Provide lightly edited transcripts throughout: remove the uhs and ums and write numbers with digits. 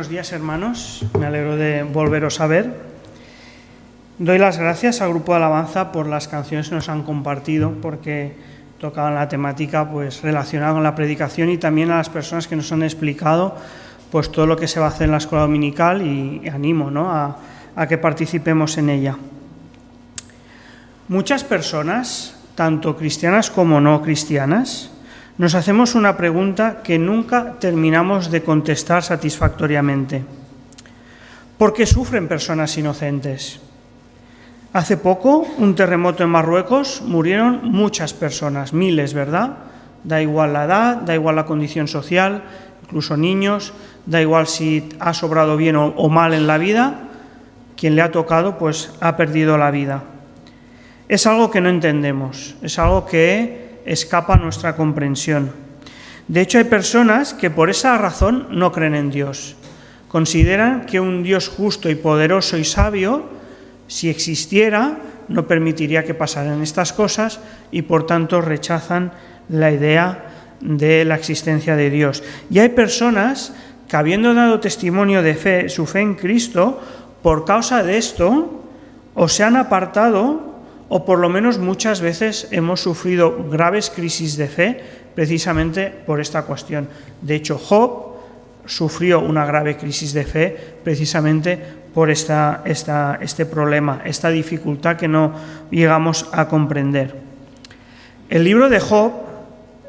Buenos días, hermanos. Me alegro de volveros a ver. Doy las gracias al grupo de alabanza por las canciones que nos han compartido, porque tocaban la temática pues relacionada con la predicación, y también a las personas que nos han explicado pues todo lo que se va a hacer en la escuela dominical, y animo, ¿no?, a que participemos en ella. Muchas personas, tanto cristianas como no cristianas, nos hacemos una pregunta que nunca terminamos de contestar satisfactoriamente. ¿Por qué sufren personas inocentes? Hace poco, un terremoto en Marruecos, murieron muchas personas, miles, ¿verdad? Da igual la edad, da igual la condición social, incluso niños, da igual si ha sobrado bien o mal en la vida, quien le ha tocado pues ha perdido la vida. Es algo que no entendemos, es algo que escapa a nuestra comprensión. De hecho, hay personas que por esa razón no creen en Dios. Consideran que un Dios justo y poderoso y sabio, si existiera, no permitiría que pasaran estas cosas, y por tanto rechazan la idea de la existencia de Dios. Y hay personas que, habiendo dado testimonio de fe, su fe en Cristo, por causa de esto, o se han apartado, o por lo menos muchas veces hemos sufrido graves crisis de fe precisamente por esta cuestión. De hecho, Job sufrió una grave crisis de fe precisamente por este problema, esta dificultad que no llegamos a comprender. El libro de Job,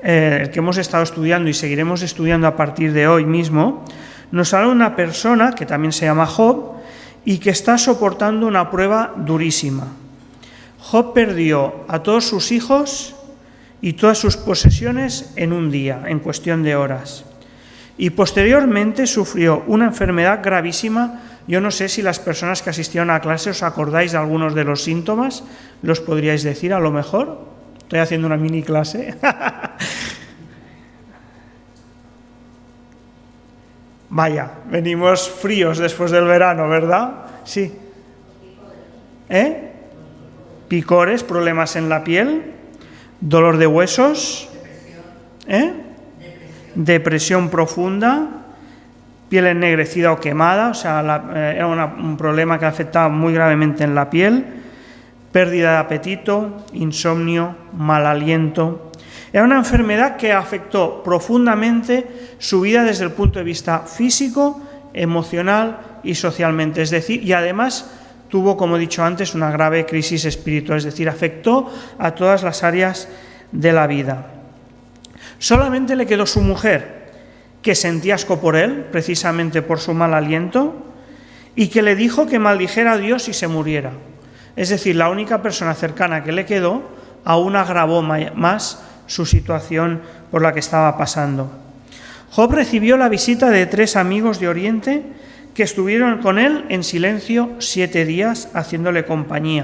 el que hemos estado estudiando y seguiremos estudiando a partir de hoy mismo, nos habla de una persona que también se llama Job y que está soportando una prueba durísima. Job perdió a todos sus hijos y todas sus posesiones en un día, en cuestión de horas. Y posteriormente sufrió una enfermedad gravísima. Yo no sé si las personas que asistieron a clase os acordáis de algunos de los síntomas, los podríais decir a lo mejor. Estoy haciendo una mini clase. Vaya, venimos fríos después del verano, ¿verdad? Sí. Picores, problemas en la piel, dolor de huesos, depresión profunda, piel ennegrecida o quemada, o sea, era un problema que afectaba muy gravemente en la piel, pérdida de apetito, insomnio, mal aliento. Era una enfermedad que afectó profundamente su vida desde el punto de vista físico, emocional y socialmente, es decir, y además tuvo, como he dicho antes, una grave crisis espiritual, es decir, afectó a todas las áreas de la vida. Solamente le quedó su mujer, que sentía asco por él, precisamente por su mal aliento, y que le dijo que maldijera a Dios y se muriera. Es decir, la única persona cercana que le quedó aún agravó más su situación por la que estaba pasando. Job recibió la visita de 3 amigos de Oriente que estuvieron con él en silencio 7 días haciéndole compañía,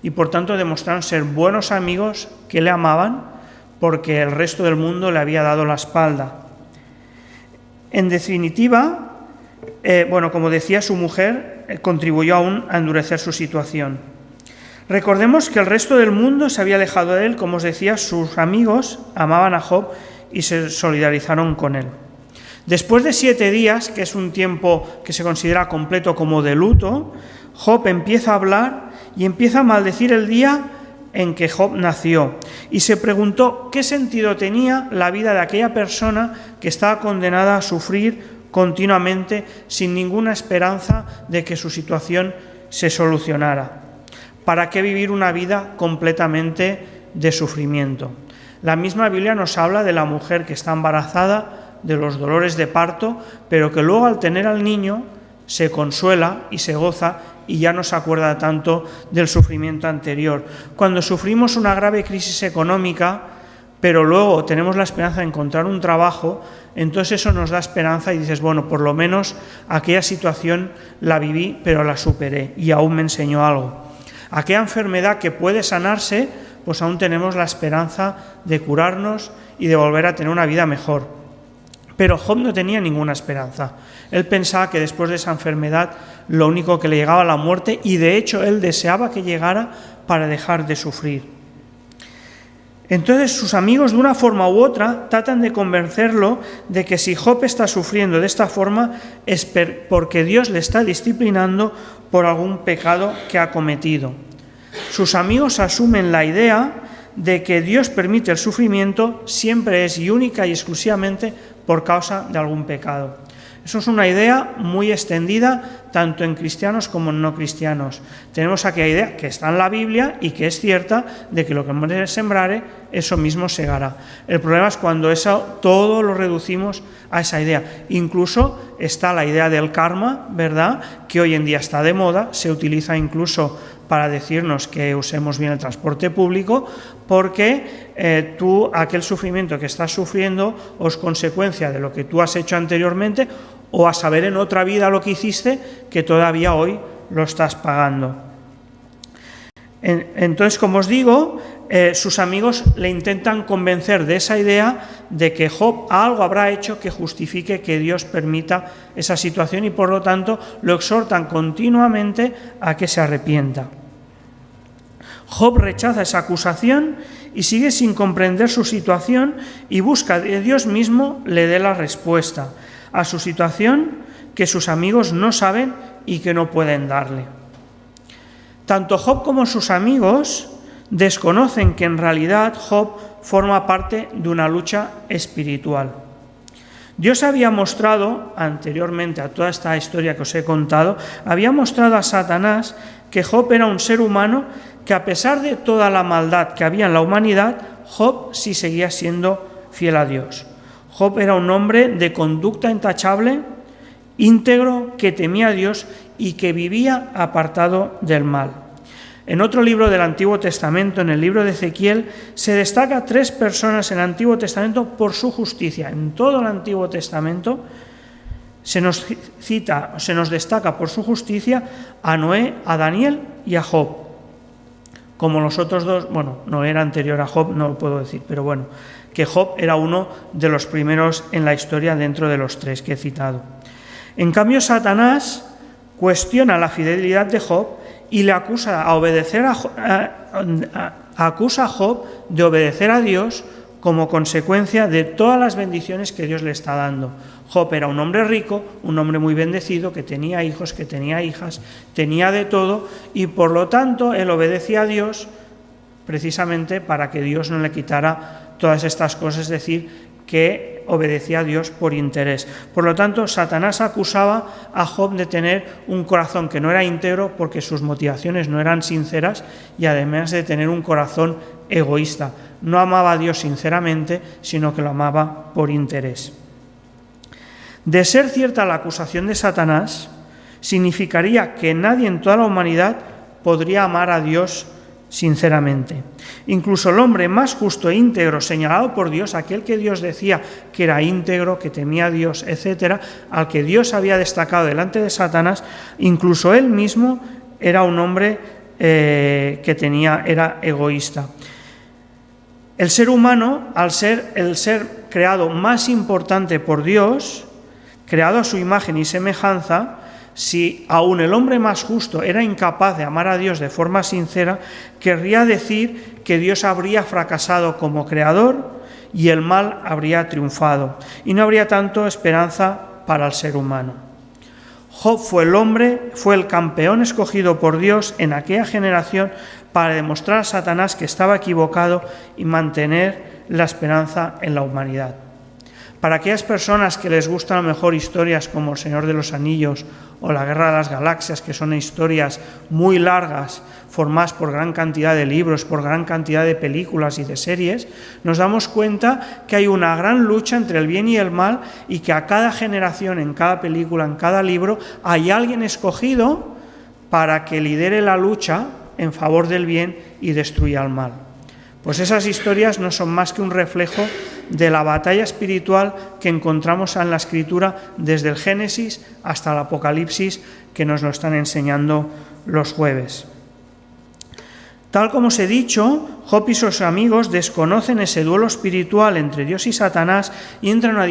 y por tanto demostraron ser buenos amigos que le amaban porque el resto del mundo le había dado la espalda. En definitiva, como decía, su mujer contribuyó aún a endurecer su situación. Recordemos que el resto del mundo se había alejado de él. Como os decía, sus amigos amaban a Job y se solidarizaron con él. Después de 7 días, que es un tiempo que se considera completo como de luto, Job empieza a hablar y empieza a maldecir el día en que Job nació. Y se preguntó qué sentido tenía la vida de aquella persona que estaba condenada a sufrir continuamente sin ninguna esperanza de que su situación se solucionara. ¿Para qué vivir una vida completamente de sufrimiento? La misma Biblia nos habla de la mujer que está embarazada, de los dolores de parto, pero que luego al tener al niño se consuela y se goza y ya no se acuerda tanto del sufrimiento anterior. Cuando sufrimos una grave crisis económica, pero luego tenemos la esperanza de encontrar un trabajo, entonces eso nos da esperanza y dices, bueno, por lo menos aquella situación la viví, pero la superé y aún me enseñó algo. Aquella enfermedad que puede sanarse, pues aún tenemos la esperanza de curarnos y de volver a tener una vida mejor. Pero Job no tenía ninguna esperanza. Él pensaba que después de esa enfermedad lo único que le llegaba a la muerte, y de hecho él deseaba que llegara para dejar de sufrir. Entonces sus amigos, de una forma u otra, tratan de convencerlo de que si Job está sufriendo de esta forma es porque Dios le está disciplinando por algún pecado que ha cometido. Sus amigos asumen la idea de que Dios permite el sufrimiento siempre es y única y exclusivamente por causa de algún pecado. Eso es una idea muy extendida tanto en cristianos como en no cristianos. Tenemos aquella idea que está en la Biblia y que es cierta de que lo que el hombre sembrare, eso mismo segará. El problema es cuando eso todo lo reducimos a esa idea. Incluso está la idea del karma, ¿verdad?, que hoy en día está de moda, se utiliza incluso para decirnos que usemos bien el transporte público, porque tú, aquel sufrimiento que estás sufriendo, o es consecuencia de lo que tú has hecho anteriormente, o a saber en otra vida lo que hiciste, que todavía hoy lo estás pagando. Entonces, como os digo, sus amigos le intentan convencer de esa idea de que Job algo habrá hecho que justifique que Dios permita esa situación y por lo tanto lo exhortan continuamente a que se arrepienta. Job rechaza esa acusación y sigue sin comprender su situación y busca que Dios mismo le dé la respuesta a su situación que sus amigos no saben y que no pueden darle. Tanto Job como sus amigos desconocen que en realidad Job forma parte de una lucha espiritual. Dios había mostrado, anteriormente a toda esta historia que os he contado, había mostrado a Satanás que Job era un ser humano que a pesar de toda la maldad que había en la humanidad, Job sí seguía siendo fiel a Dios. Job era un hombre de conducta intachable, íntegro, que temía a Dios y que vivía apartado del mal. En otro libro del Antiguo Testamento, en el libro de Ezequiel, se destaca a 3 personas en el Antiguo Testamento por su justicia. En todo el Antiguo Testamento se nos destaca por su justicia a Noé, a Daniel y a Job. Como los otros dos, bueno, Noé era anterior a Job, no lo puedo decir, pero bueno, que Job era uno de los primeros en la historia dentro de los 3 que he citado. En cambio, Satanás cuestiona la fidelidad de Job y le acusa a Job de obedecer a Dios como consecuencia de todas las bendiciones que Dios le está dando. Job era un hombre rico, un hombre muy bendecido, que tenía hijos, que tenía hijas, tenía de todo, y por lo tanto él obedecía a Dios precisamente para que Dios no le quitara todas estas cosas, es decir, que obedecía a Dios por interés. Por lo tanto, Satanás acusaba a Job de tener un corazón que no era íntegro porque sus motivaciones no eran sinceras y además de tener un corazón egoísta. No amaba a Dios sinceramente, sino que lo amaba por interés. De ser cierta la acusación de Satanás, significaría que nadie en toda la humanidad podría amar a Dios sinceramente. Incluso el hombre más justo e íntegro señalado por Dios, aquel que Dios decía que era íntegro, que temía a Dios, etc., al que Dios había destacado delante de Satanás, incluso él mismo era un hombre era egoísta. El ser humano, al ser el ser creado más importante por Dios, creado a su imagen y semejanza, si aún el hombre más justo era incapaz de amar a Dios de forma sincera, querría decir que Dios habría fracasado como creador y el mal habría triunfado, y no habría tanto esperanza para el ser humano. Job fue el campeón escogido por Dios en aquella generación para demostrar a Satanás que estaba equivocado y mantener la esperanza en la humanidad. Para aquellas personas que les gustan a lo mejor historias como El Señor de los Anillos o La Guerra de las Galaxias, que son historias muy largas, formadas por gran cantidad de libros, por gran cantidad de películas y de series, nos damos cuenta que hay una gran lucha entre el bien y el mal y que a cada generación, en cada película, en cada libro, hay alguien escogido para que lidere la lucha en favor del bien y destruya el mal. Pues esas historias no son más que un reflejo de la batalla espiritual que encontramos en la Escritura desde el Génesis hasta el Apocalipsis, que nos lo están enseñando los jueves. Tal como os he dicho, Job y sus amigos desconocen ese duelo espiritual entre Dios y Satanás y entran en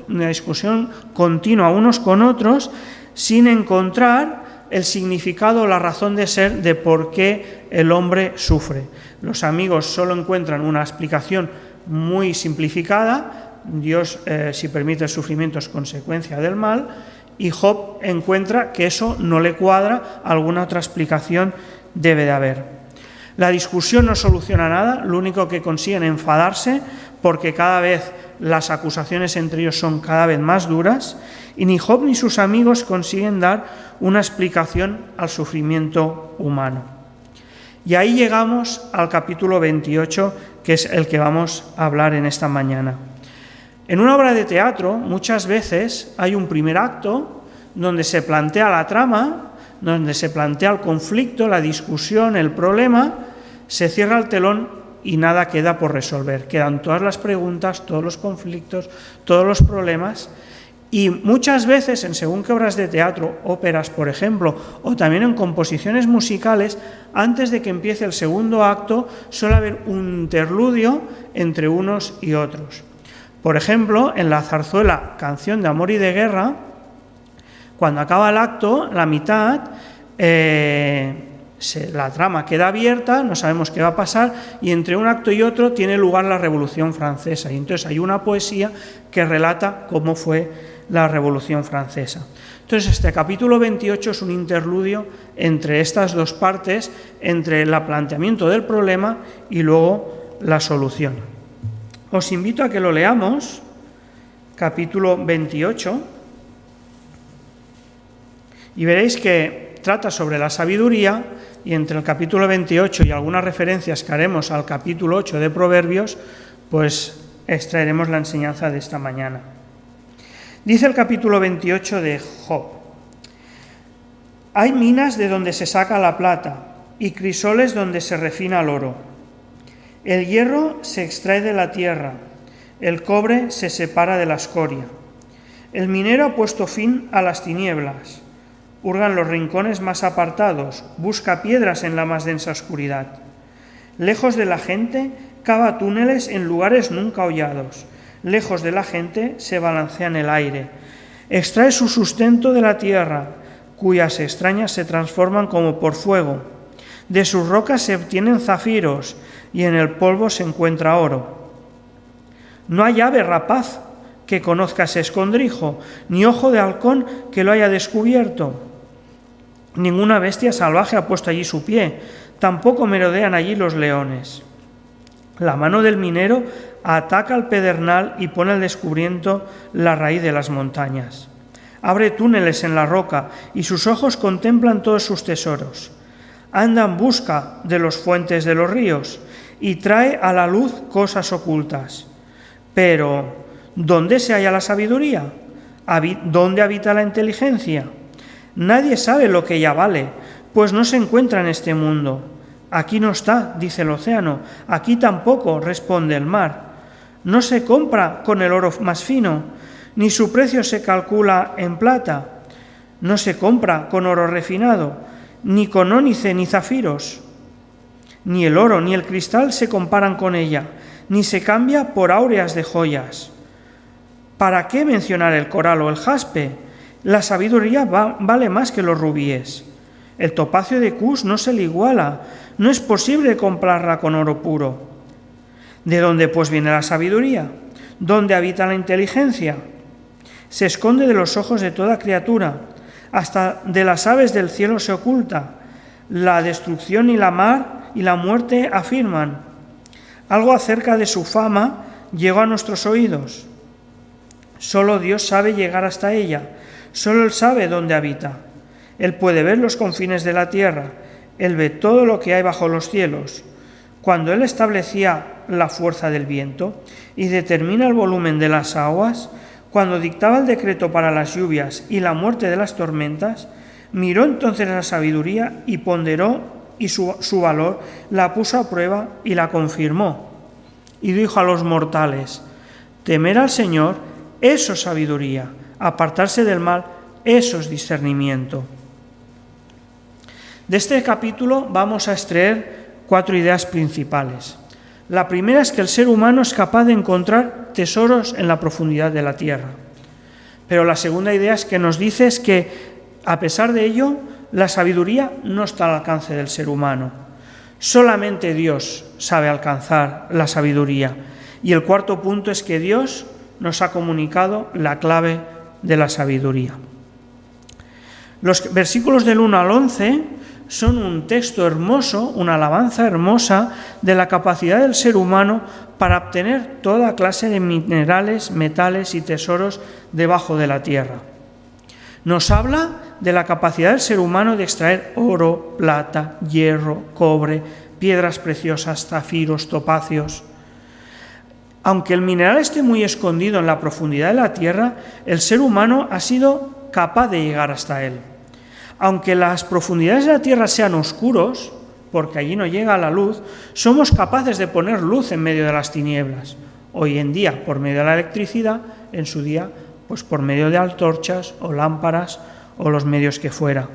una discusión continua unos con otros sin encontrar el significado, la razón de ser de por qué el hombre sufre. Los amigos solo encuentran una explicación muy simplificada: Dios, si permite el sufrimiento, es consecuencia del mal, y Job encuentra que eso no le cuadra, alguna otra explicación debe de haber. La discusión no soluciona nada, lo único que consiguen es enfadarse, porque cada vez las acusaciones entre ellos son cada vez más duras, y ni Job ni sus amigos consiguen dar una explicación al sufrimiento humano. Y ahí llegamos al capítulo 28, que es el que vamos a hablar en esta mañana. En una obra de teatro, muchas veces hay un primer acto donde se plantea la trama, donde se plantea el conflicto, la discusión, el problema, se cierra el telón y nada queda por resolver. Quedan todas las preguntas, todos los conflictos, todos los problemas. Y muchas veces, en según qué obras de teatro, óperas, por ejemplo, o también en composiciones musicales, antes de que empiece el segundo acto, suele haber un interludio entre unos y otros. Por ejemplo, en la zarzuela Canción de amor y de guerra, cuando acaba el acto, la mitad, la trama queda abierta, no sabemos qué va a pasar, y entre un acto y otro tiene lugar la Revolución Francesa. Y entonces hay una poesía que relata cómo fue la Revolución Francesa. Entonces este capítulo 28 es un interludio entre estas dos partes, entre el planteamiento del problema y luego la solución. Os invito a que lo leamos, capítulo 28, y veréis que trata sobre la sabiduría, y entre el capítulo 28 y algunas referencias que haremos al capítulo 8 de Proverbios, pues extraeremos la enseñanza de esta mañana. Dice el capítulo 28 de Job: hay minas de donde se saca la plata y crisoles donde se refina el oro. El hierro se extrae de la tierra, el cobre se separa de la escoria. El minero ha puesto fin a las tinieblas, hurga en los rincones más apartados, busca piedras en la más densa oscuridad. Lejos de la gente, cava túneles en lugares nunca hollados. Lejos de la gente, se balancea en el aire. Extrae su sustento de la tierra, cuyas extrañas se transforman como por fuego. De sus rocas se obtienen zafiros, y en el polvo se encuentra oro. No hay ave rapaz que conozca ese escondrijo, ni ojo de halcón que lo haya descubierto. Ninguna bestia salvaje ha puesto allí su pie, tampoco merodean allí los leones. La mano del minero ataca al pedernal y pone al descubrimiento la raíz de las montañas. Abre túneles en la roca y sus ojos contemplan todos sus tesoros. Anda en busca de los fuentes de los ríos y trae a la luz cosas ocultas. Pero, ¿dónde se halla la sabiduría? ¿Dónde habita la inteligencia? Nadie sabe lo que ella vale, pues no se encuentra en este mundo. Aquí no está, dice el océano, aquí tampoco, responde el mar. No se compra con el oro más fino, ni su precio se calcula en plata. No se compra con oro refinado, ni con ónice ni zafiros. Ni el oro ni el cristal se comparan con ella, ni se cambia por áureas de joyas. ¿Para qué mencionar el coral o el jaspe? La sabiduría vale más que los rubíes. El topacio de Cus no se le iguala, no es posible comprarla con oro puro. ¿De dónde pues viene la sabiduría? ¿Dónde habita la inteligencia? Se esconde de los ojos de toda criatura, hasta de las aves del cielo se oculta. La destrucción y la mar y la muerte afirman. Algo acerca de su fama llegó a nuestros oídos. Solo Dios sabe llegar hasta ella, solo Él sabe dónde habita. Él puede ver los confines de la tierra, Él ve todo lo que hay bajo los cielos. Cuando Él establecía la fuerza del viento y determina el volumen de las aguas, cuando dictaba el decreto para las lluvias y la muerte de las tormentas, miró entonces la sabiduría y ponderó y su valor, la puso a prueba y la confirmó. Y dijo a los mortales: temer al Señor, eso es sabiduría, apartarse del mal, eso es discernimiento. De este capítulo vamos a extraer 4 ideas principales. La primera es que el ser humano es capaz de encontrar tesoros en la profundidad de la tierra. Pero la segunda idea es que nos dice es que, a pesar de ello, la sabiduría no está al alcance del ser humano. Solamente Dios sabe alcanzar la sabiduría. Y el cuarto punto es que Dios nos ha comunicado la clave de la sabiduría. Los versículos del 1 al 11 son un texto hermoso, una alabanza hermosa de la capacidad del ser humano para obtener toda clase de minerales, metales y tesoros debajo de la tierra. Nos habla de la capacidad del ser humano de extraer oro, plata, hierro, cobre, piedras preciosas, zafiros, topacios. Aunque el mineral esté muy escondido en la profundidad de la tierra, el ser humano ha sido capaz de llegar hasta él. Aunque las profundidades de la tierra sean oscuros, porque allí no llega la luz, somos capaces de poner luz en medio de las tinieblas. Hoy en día, por medio de la electricidad, en su día, pues por medio de antorchas o lámparas o los medios que fuera.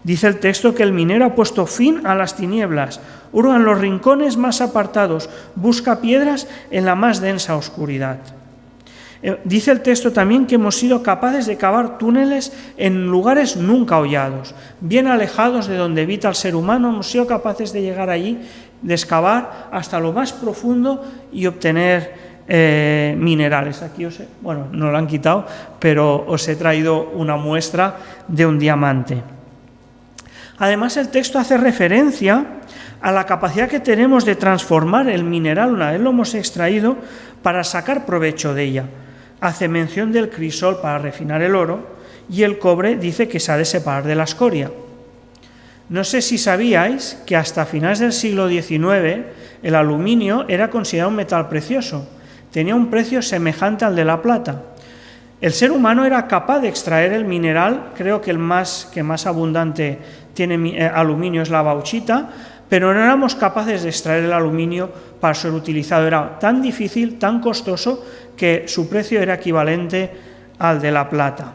Dice el texto que el minero ha puesto fin a las tinieblas, hurga en los rincones más apartados, busca piedras en la más densa oscuridad. Dice el texto también que hemos sido capaces de cavar túneles en lugares nunca hollados, bien alejados de donde habita el ser humano. Hemos sido capaces de llegar allí, de excavar hasta lo más profundo y obtener minerales. Aquí no lo han quitado, pero os he traído una muestra de un diamante. Además, el texto hace referencia a la capacidad que tenemos de transformar el mineral una vez lo hemos extraído para sacar provecho de ella. Hace mención del crisol para refinar el oro y el cobre dice que se ha de separar de la escoria. No sé si sabíais que hasta finales del siglo XIX el aluminio era considerado un metal precioso. Tenía un precio semejante al de la plata. El ser humano era capaz de extraer el mineral, creo que el más abundante tiene aluminio es la bauxita, pero no éramos capaces de extraer el aluminio para ser utilizado. Era tan difícil, tan costoso, que su precio era equivalente al de la plata.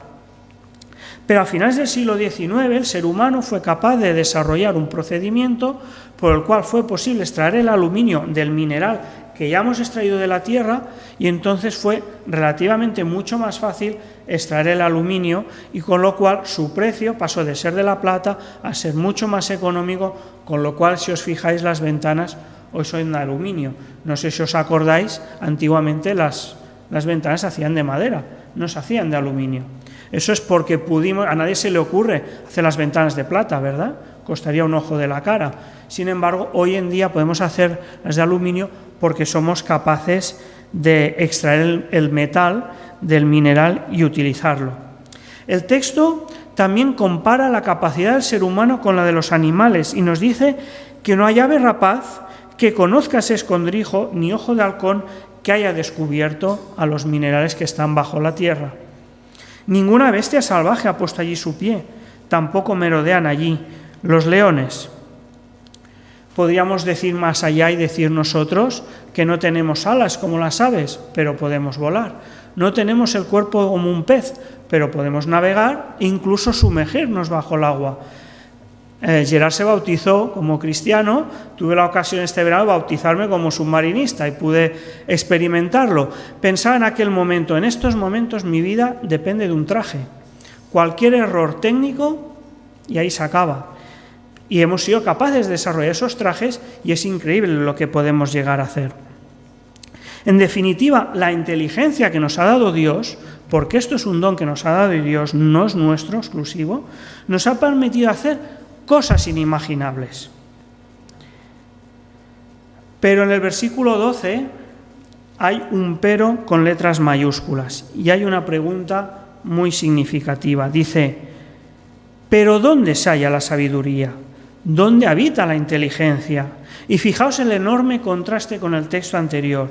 Pero a finales del siglo XIX el ser humano fue capaz de desarrollar un procedimiento por el cual fue posible extraer el aluminio del mineral que ya hemos extraído de la tierra, y entonces fue relativamente mucho más fácil extraer el aluminio, y con lo cual su precio pasó de ser de la plata a ser mucho más económico, con lo cual, si os fijáis, las ventanas hoy son de aluminio. No sé si os acordáis, antiguamente las ventanas se hacían de madera, no se hacían de aluminio. Eso es porque a nadie se le ocurre hacer las ventanas de plata, ¿verdad? Costaría un ojo de la cara. Sin embargo, hoy en día podemos hacer las de aluminio porque somos capaces de extraer el metal del mineral y utilizarlo. El texto también compara la capacidad del ser humano con la de los animales y nos dice que no hay ave rapaz que conozca ese escondrijo ni ojo de halcón que haya descubierto a los minerales que están bajo la tierra. Ninguna bestia salvaje ha puesto allí su pie, tampoco merodean allí los leones. Podríamos decir más allá y decir nosotros que no tenemos alas como las aves, pero podemos volar. No tenemos el cuerpo como un pez, pero podemos navegar e incluso sumergirnos bajo el agua. Gerard se bautizó como cristiano, tuve la ocasión este verano de bautizarme como submarinista y pude experimentarlo. Pensaba en aquel momento, en estos momentos mi vida depende de un traje. Cualquier error técnico y ahí se acaba. Y hemos sido capaces de desarrollar esos trajes y es increíble lo que podemos llegar a hacer. En definitiva, la inteligencia que nos ha dado Dios, porque esto es un don que nos ha dado Dios, no es nuestro exclusivo, nos ha permitido hacer cosas inimaginables. Pero en el versículo 12 hay un pero con letras mayúsculas y hay una pregunta muy significativa. Dice, ¿pero dónde se halla la sabiduría? ¿Dónde habita la inteligencia? Y fijaos el enorme contraste con el texto anterior.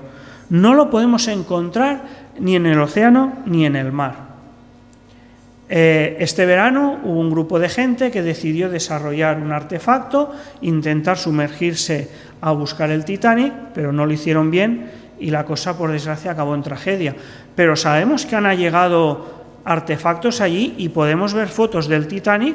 No lo podemos encontrar ni en el océano ni en el mar. Este verano hubo un grupo de gente que decidió desarrollar un artefacto, intentar sumergirse a buscar el Titanic, pero no lo hicieron bien y la cosa, por desgracia, acabó en tragedia. Pero sabemos que han llegado artefactos allí y podemos ver fotos del Titanic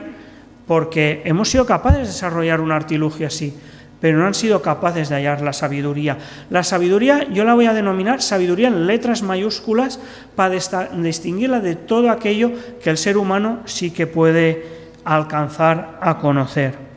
porque hemos sido capaces de desarrollar un artilugio así, pero no han sido capaces de hallar la sabiduría. La sabiduría yo la voy a denominar sabiduría en letras mayúsculas para distinguirla de todo aquello que el ser humano sí que puede alcanzar a conocer.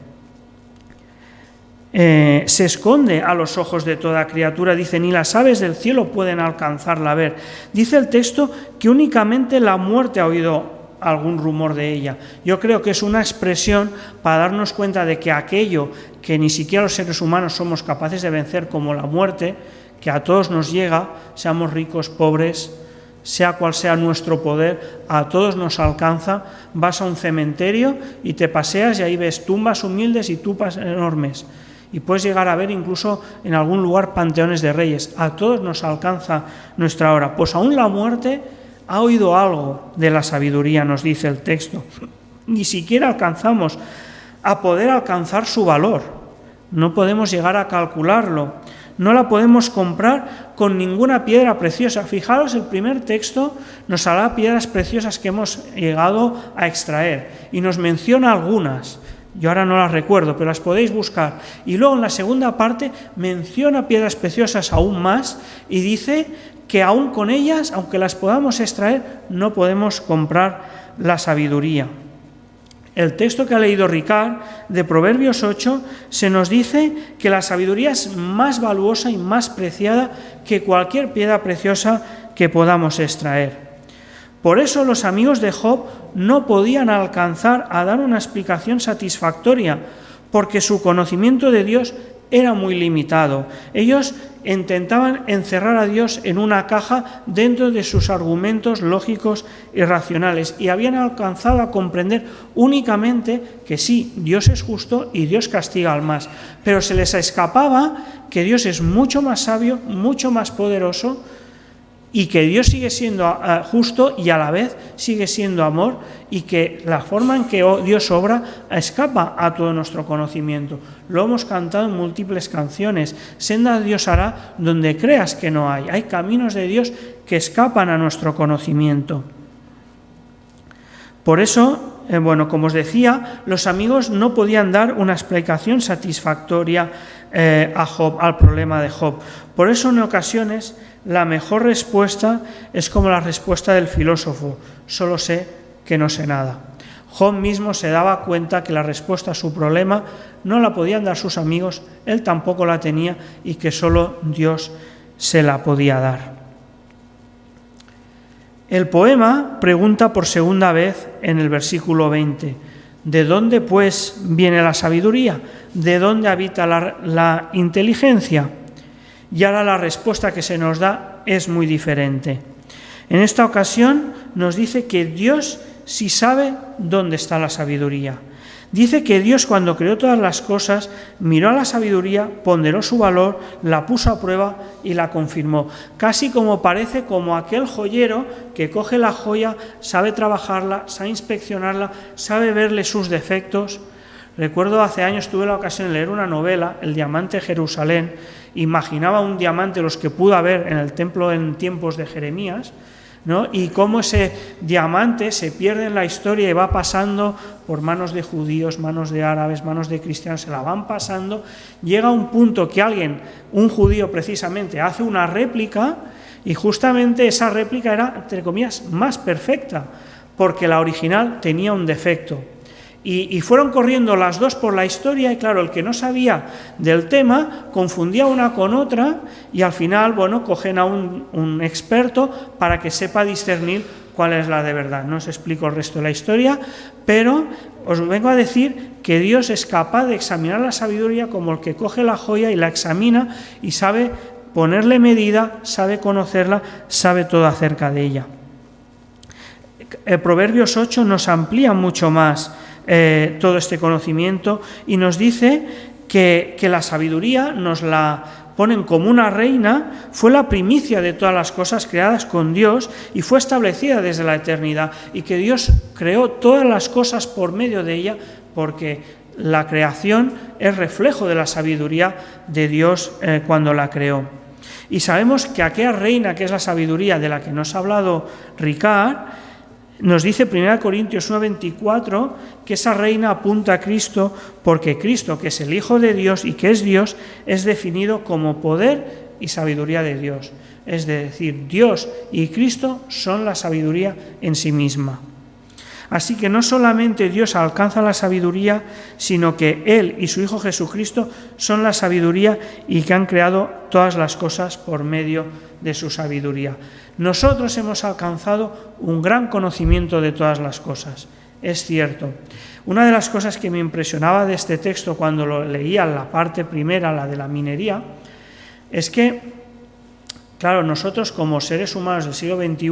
Se esconde a los ojos de toda criatura, dice, ni las aves del cielo pueden alcanzarla a ver. Dice el texto que únicamente la muerte ha oído algún rumor de ella. Yo creo que es una expresión para darnos cuenta de que aquello que ni siquiera los seres humanos somos capaces de vencer, como la muerte, que a todos nos llega, seamos ricos, pobres, sea cual sea nuestro poder, a todos nos alcanza. Vas a un cementerio y te paseas y ahí ves tumbas humildes y tumbas enormes. Y puedes llegar a ver incluso en algún lugar panteones de reyes. A todos nos alcanza nuestra hora. Pues aún la muerte ha oído algo de la sabiduría, nos dice el texto. Ni siquiera alcanzamos a poder alcanzar su valor. No podemos llegar a calcularlo. No la podemos comprar con ninguna piedra preciosa. Fijaros, el primer texto nos habla de piedras preciosas que hemos llegado a extraer y nos menciona algunas. Yo ahora no las recuerdo, pero las podéis buscar. Y luego en la segunda parte menciona piedras preciosas aún más y dice que aún con ellas, aunque las podamos extraer, no podemos comprar la sabiduría. El texto que ha leído Ricard, de Proverbios 8, se nos dice que la sabiduría es más valuosa y más preciada que cualquier piedra preciosa que podamos extraer. Por eso los amigos de Job no podían alcanzar a dar una explicación satisfactoria, porque su conocimiento de Dios era muy limitado. Ellos intentaban encerrar a Dios en una caja dentro de sus argumentos lógicos y racionales, y habían alcanzado a comprender únicamente que sí, Dios es justo y Dios castiga al más, pero se les escapaba que Dios es mucho más sabio, mucho más poderoso, y que Dios sigue siendo justo y a la vez sigue siendo amor, y que la forma en que Dios obra escapa a todo nuestro conocimiento. Lo hemos cantado en múltiples canciones. Senda de Dios hará donde creas que no hay. Hay caminos de Dios que escapan a nuestro conocimiento. Por eso, como os decía, los amigos no podían dar una explicación satisfactoria a Job, al problema de Job. Por eso, en ocasiones, la mejor respuesta es como la respuesta del filósofo: solo sé que no sé nada. Job mismo se daba cuenta que la respuesta a su problema no la podían dar sus amigos, él tampoco la tenía, y que solo Dios se la podía dar. El poema pregunta por segunda vez en el versículo 20: ¿de dónde pues viene la sabiduría? ¿De dónde habita la inteligencia? Y ahora la respuesta que se nos da es muy diferente. En esta ocasión nos dice que Dios sí sabe dónde está la sabiduría. Dice que Dios, cuando creó todas las cosas, miró a la sabiduría, ponderó su valor, la puso a prueba y la confirmó. Casi como parece como aquel joyero que coge la joya, sabe trabajarla, sabe inspeccionarla, sabe verle sus defectos. Recuerdo hace años tuve la ocasión de leer una novela, El diamante de Jerusalén. Imaginaba un diamante, los que pudo haber en el templo en tiempos de Jeremías, ¿no? Y cómo ese diamante se pierde en la historia y va pasando por manos de judíos, manos de árabes, manos de cristianos, se la van pasando. Llega a un punto que alguien, un judío precisamente, hace una réplica, y justamente esa réplica era, entre comillas, más perfecta, porque la original tenía un defecto. Y fueron corriendo las dos por la historia, y claro, el que no sabía del tema confundía una con otra, y al final, cogen a un experto para que sepa discernir cuál es la de verdad. No os explico el resto de la historia, pero os vengo a decir que Dios es capaz de examinar la sabiduría como el que coge la joya y la examina y sabe ponerle medida, sabe conocerla, sabe todo acerca de ella. El Proverbios 8 nos amplía mucho más todo este conocimiento y nos dice que la sabiduría nos la ponen como una reina, fue la primicia de todas las cosas creadas con Dios y fue establecida desde la eternidad, y que Dios creó todas las cosas por medio de ella, porque la creación es reflejo de la sabiduría de Dios cuando la creó. Y sabemos que aquella reina que es la sabiduría de la que nos ha hablado Ricard, nos dice 1 Corintios 1:24 que esa reina apunta a Cristo, porque Cristo, que es el Hijo de Dios y que es Dios, es definido como poder y sabiduría de Dios. Es decir, Dios y Cristo son la sabiduría en sí misma. Así que no solamente Dios alcanza la sabiduría, sino que Él y su Hijo Jesucristo son la sabiduría y que han creado todas las cosas por medio de su sabiduría. Nosotros hemos alcanzado un gran conocimiento de todas las cosas, es cierto. Una de las cosas que me impresionaba de este texto cuando lo leía, la parte primera, la de la minería, es que, claro, nosotros como seres humanos del siglo XXI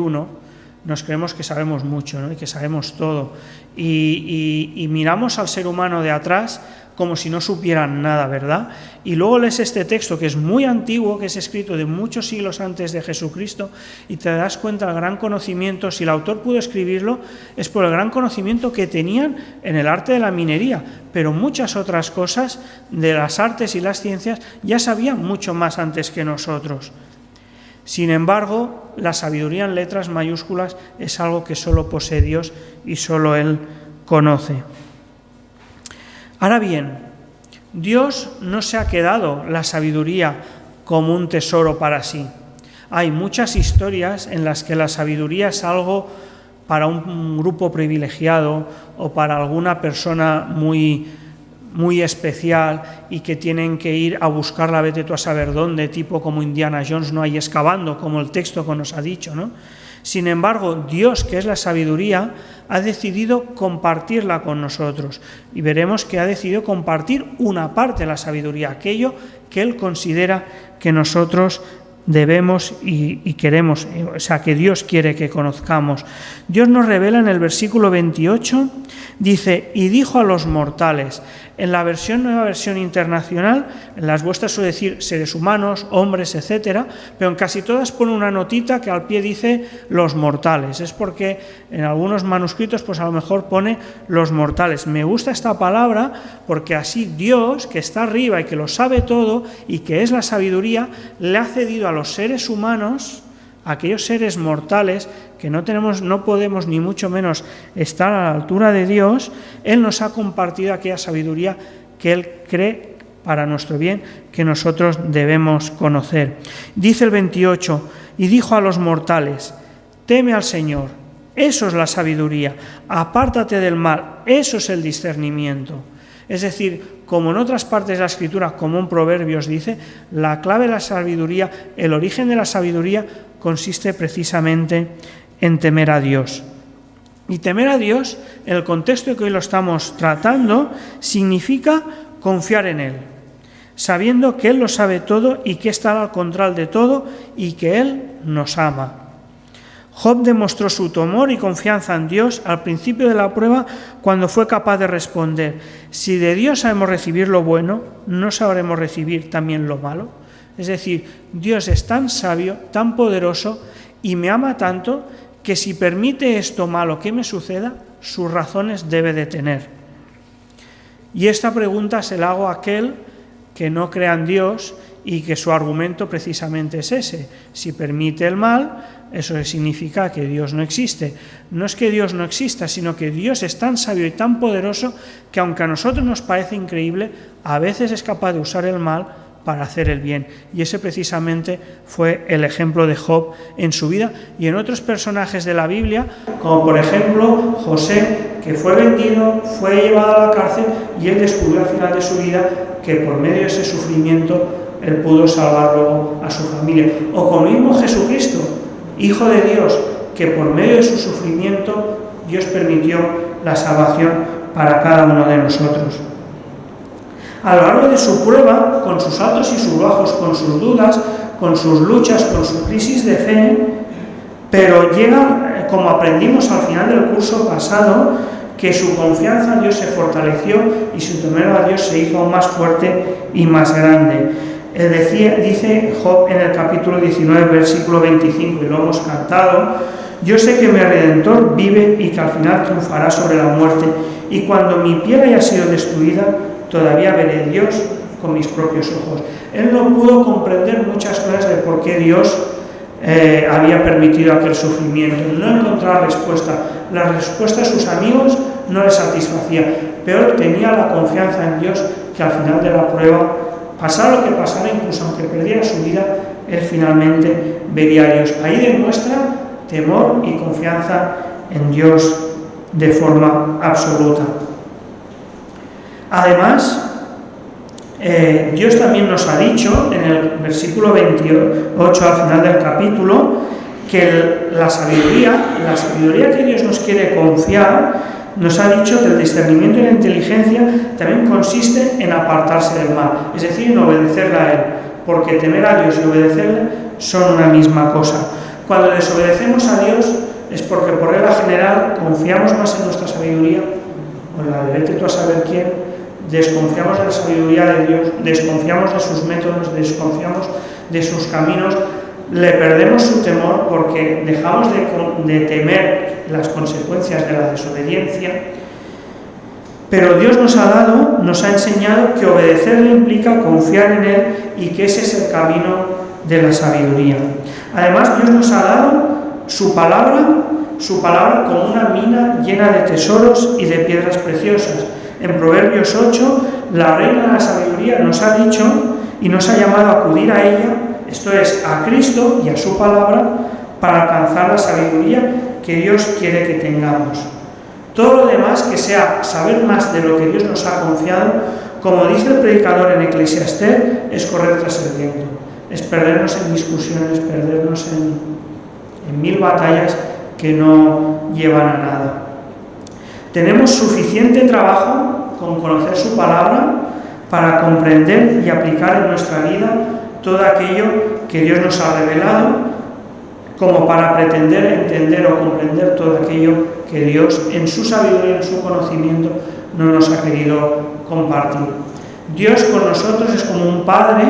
nos creemos que sabemos mucho, ¿no? Y que sabemos todo. Y miramos al ser humano de atrás como si no supieran nada, ¿verdad? Y luego lees este texto que es muy antiguo, que es escrito de muchos siglos antes de Jesucristo, y te das cuenta del gran conocimiento. Si el autor pudo escribirlo, es por el gran conocimiento que tenían en el arte de la minería, pero muchas otras cosas de las artes y las ciencias ya sabían mucho más antes que nosotros. Sin embargo, la sabiduría en letras mayúsculas es algo que solo posee Dios y solo Él conoce. Ahora bien, Dios no se ha quedado la sabiduría como un tesoro para sí. Hay muchas historias en las que la sabiduría es algo para un grupo privilegiado o para alguna persona muy especial y que tienen que ir a buscarla, vete tú a saber dónde, tipo como Indiana Jones, no hay excavando, como el texto que nos ha dicho, ¿no? Sin embargo, Dios, que es la sabiduría, ha decidido compartirla con nosotros y veremos que ha decidido compartir una parte de la sabiduría, aquello que Él considera que nosotros debemos y queremos, o sea, que Dios quiere que conozcamos. Dios nos revela en el versículo 28, dice, y dijo a los mortales. En la nueva versión internacional, en las vuestras suele decir seres humanos, hombres, etcétera, pero en casi todas pone una notita que al pie dice los mortales. Es porque en algunos manuscritos pues a lo mejor pone los mortales. Me gusta esta palabra porque así Dios, que está arriba y que lo sabe todo y que es la sabiduría, le ha cedido a los seres humanos, a aquellos seres mortales que no podemos ni mucho menos estar a la altura de Dios. Él nos ha compartido aquella sabiduría que Él cree para nuestro bien, que nosotros debemos conocer. Dice el 28, y dijo a los mortales, teme al Señor, eso es la sabiduría, apártate del mal, eso es el discernimiento. Es decir, como en otras partes de la Escritura, como en Proverbios dice, la clave de la sabiduría, el origen de la sabiduría consiste precisamente en temer a Dios. Y temer a Dios, en el contexto que hoy lo estamos tratando, significa confiar en Él, sabiendo que Él lo sabe todo y que está al control de todo y que Él nos ama. Job demostró su temor y confianza en Dios al principio de la prueba cuando fue capaz de responder, si de Dios sabemos recibir lo bueno, ¿no sabremos recibir también lo malo? Es decir, Dios es tan sabio, tan poderoso y me ama tanto que si permite esto malo que me suceda, sus razones debe de tener. Y esta pregunta se la hago a aquel que no crea en Dios y que su argumento precisamente es ese. Si permite el mal, eso significa que Dios no existe. No es que Dios no exista, sino que Dios es tan sabio y tan poderoso que aunque a nosotros nos parece increíble, a veces es capaz de usar el mal para hacer el bien. Y ese precisamente fue el ejemplo de Job en su vida y en otros personajes de la Biblia, como por ejemplo José, que fue vendido, fue llevado a la cárcel y él descubrió al final de su vida que por medio de ese sufrimiento él pudo salvar luego a su familia. O como mismo Jesucristo, Hijo de Dios, que por medio de su sufrimiento Dios permitió la salvación para cada uno de nosotros. A lo largo de su prueba, con sus altos y sus bajos, con sus dudas, con sus luchas, con su crisis de fe, pero llega, como aprendimos al final del curso pasado, que su confianza en Dios se fortaleció y su temor a Dios se hizo más fuerte y más grande. Dice Job en el capítulo 19, versículo 25, y lo hemos cantado, yo sé que mi Redentor vive y que al final triunfará sobre la muerte, y cuando mi piel haya sido destruida, todavía veré a Dios con mis propios ojos. Él no pudo comprender muchas cosas de por qué Dios había permitido aquel sufrimiento. No encontraba respuesta. La respuesta de sus amigos no le satisfacía, pero él tenía la confianza en Dios que al final de la prueba, pasara lo que pasara, incluso aunque perdiera su vida, él finalmente vería a Dios. Ahí demuestra temor y confianza en Dios de forma absoluta. Además, Dios también nos ha dicho en el versículo 28 al final del capítulo que la sabiduría que Dios nos quiere confiar, nos ha dicho que el discernimiento y la inteligencia también consiste en apartarse del mal, es decir, en obedecerle a Él, porque temer a Dios y obedecerle son una misma cosa. Cuando desobedecemos a Dios es porque por regla general confiamos más en nuestra sabiduría, o en la de vete tú a saber quién, desconfiamos de la sabiduría de Dios, desconfiamos de sus métodos, desconfiamos de sus caminos, le perdemos su temor porque dejamos de temer las consecuencias de la desobediencia. Pero Dios nos ha enseñado que obedecerle implica confiar en Él y que ese es el camino de la sabiduría. Además, Dios nos ha dado su palabra como una mina llena de tesoros y de piedras preciosas. En Proverbios 8, la reina de la sabiduría nos ha dicho y nos ha llamado a acudir a ella, esto es, a Cristo y a su palabra, para alcanzar la sabiduría que Dios quiere que tengamos. Todo lo demás que sea saber más de lo que Dios nos ha confiado, como dice el predicador en Eclesiastés, es correr tras el viento, es perdernos en discusiones, perdernos en mil batallas que no llevan a nada. Tenemos suficiente trabajo con conocer su palabra para comprender y aplicar en nuestra vida todo aquello que Dios nos ha revelado, como para pretender entender o comprender todo aquello que Dios, en su sabiduría, en su conocimiento, no nos ha querido compartir. Dios con nosotros es como un padre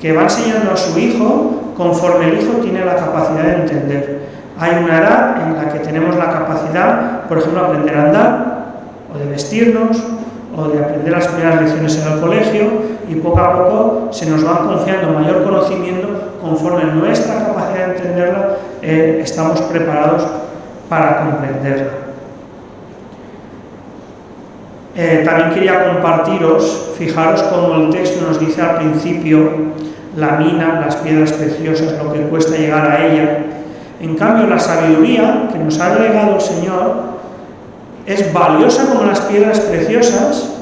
que va enseñando a su hijo conforme el hijo tiene la capacidad de entender. Hay una edad en la que tenemos la capacidad, por ejemplo, de aprender a andar, o de vestirnos, o de aprender las primeras lecciones en el colegio, y poco a poco se nos van confiando mayor conocimiento conforme nuestra capacidad de entenderla estamos preparados para comprenderla. También quería compartiros, fijaros cómo el texto nos dice al principio la mina, las piedras preciosas, lo que cuesta llegar a ella. En cambio, la sabiduría que nos ha regalado el Señor es valiosa como las piedras preciosas,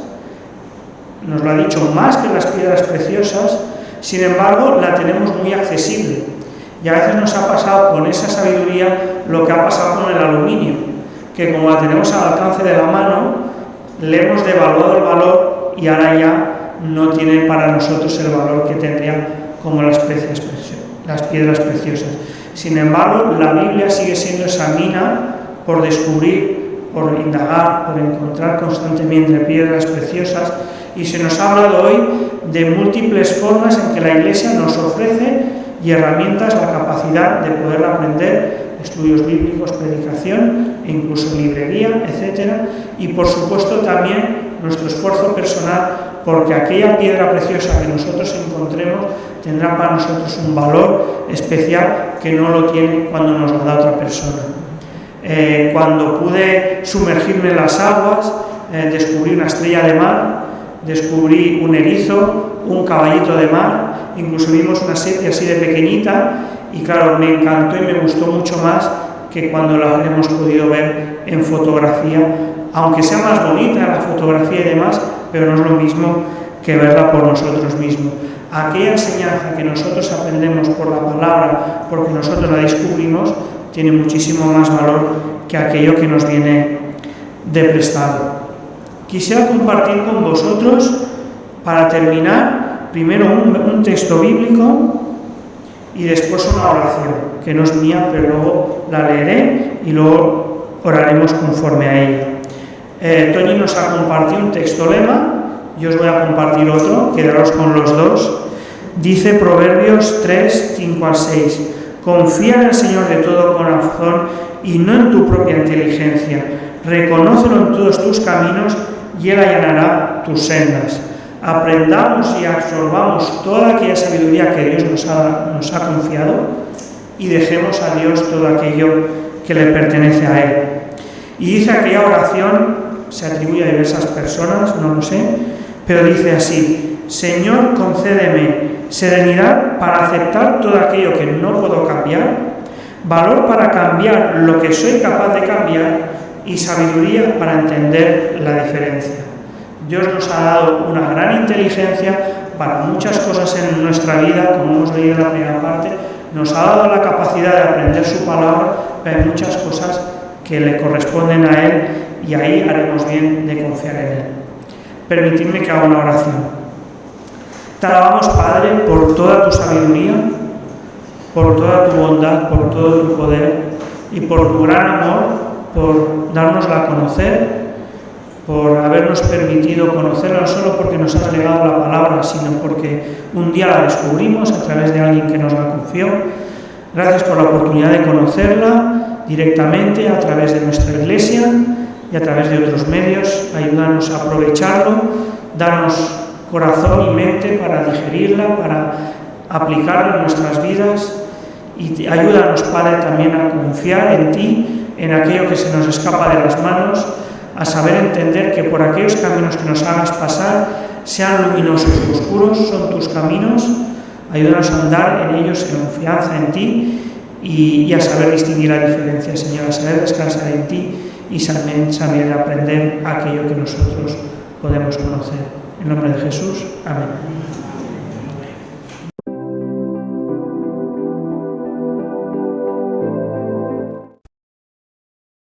nos lo ha dicho, más que las piedras preciosas, sin embargo, la tenemos muy accesible. Y a veces nos ha pasado con esa sabiduría lo que ha pasado con el aluminio, que como la tenemos al alcance de la mano, le hemos devaluado el valor y ahora ya no tiene para nosotros el valor que tendría como las piedras preciosas. Sin embargo, la Biblia sigue siendo esa mina por descubrir, por indagar, por encontrar constantemente piedras preciosas, y se nos ha hablado hoy de múltiples formas en que la Iglesia nos ofrece y herramientas, la capacidad de poder aprender, estudios bíblicos, predicación e incluso librería, etc. Y por supuesto también nuestro esfuerzo personal, porque aquella piedra preciosa que nosotros encontremos tendrá para nosotros un valor especial que no lo tiene cuando nos lo da otra persona. Cuando pude sumergirme en las aguas, descubrí una estrella de mar, descubrí un erizo, un caballito de mar, incluso vimos una sepia así de pequeñita, y claro, me encantó y me gustó mucho más que cuando la hemos podido ver en fotografía, aunque sea más bonita la fotografía y demás, pero no es lo mismo que verla por nosotros mismos. Aquella enseñanza que nosotros aprendemos por la palabra, porque nosotros la descubrimos, tiene muchísimo más valor que aquello que nos viene de prestado. Quisiera compartir con vosotros, para terminar, primero un texto bíblico y después una oración, que no es mía, pero luego la leeré y luego oraremos conforme a ella. Toñi nos ha compartido un texto lema, yo os voy a compartir otro, quedaros con los dos. Dice Proverbios 3, 5 al 6, confía en el Señor de todo corazón y no en tu propia inteligencia, reconócelo en todos tus caminos y Él allanará tus sendas. Aprendamos y absorbamos toda aquella sabiduría que Dios nos ha confiado y dejemos a Dios todo aquello que le pertenece a Él. Y dice aquella oración, se atribuye a diversas personas, no lo sé, pero dice así: Señor, concédeme serenidad para aceptar todo aquello que no puedo cambiar, valor para cambiar lo que soy capaz de cambiar y sabiduría para entender la diferencia. Dios nos ha dado una gran inteligencia para muchas cosas en nuestra vida, como hemos leído en la primera parte. Nos ha dado la capacidad de aprender su palabra, pero hay muchas cosas que le corresponden a Él y ahí haremos bien de confiar en Él. Permitidme que haga una oración. Te alabamos, Padre, por toda tu sabiduría, por toda tu bondad, por todo tu poder y por tu gran amor, por dárnosla a conocer, por habernos permitido conocerla, no solo porque nos has legado la palabra, sino porque un día la descubrimos a través de alguien que nos la confió. Gracias por la oportunidad de conocerla directamente a través de nuestra iglesia y a través de otros medios. Ayúdanos a aprovecharlo, danos corazón y mente para digerirla, para aplicarla en nuestras vidas, y ayúdanos, Padre, también a confiar en ti, en aquello que se nos escapa de las manos, a saber entender que por aquellos caminos que nos hagas pasar, sean luminosos o oscuros, son tus caminos. Ayúdanos a andar en ellos en confianza en ti y a saber distinguir la diferencia, Señor, a saber descansar en ti y saber aprender aquello que nosotros podemos conocer. En nombre de Jesús, amén.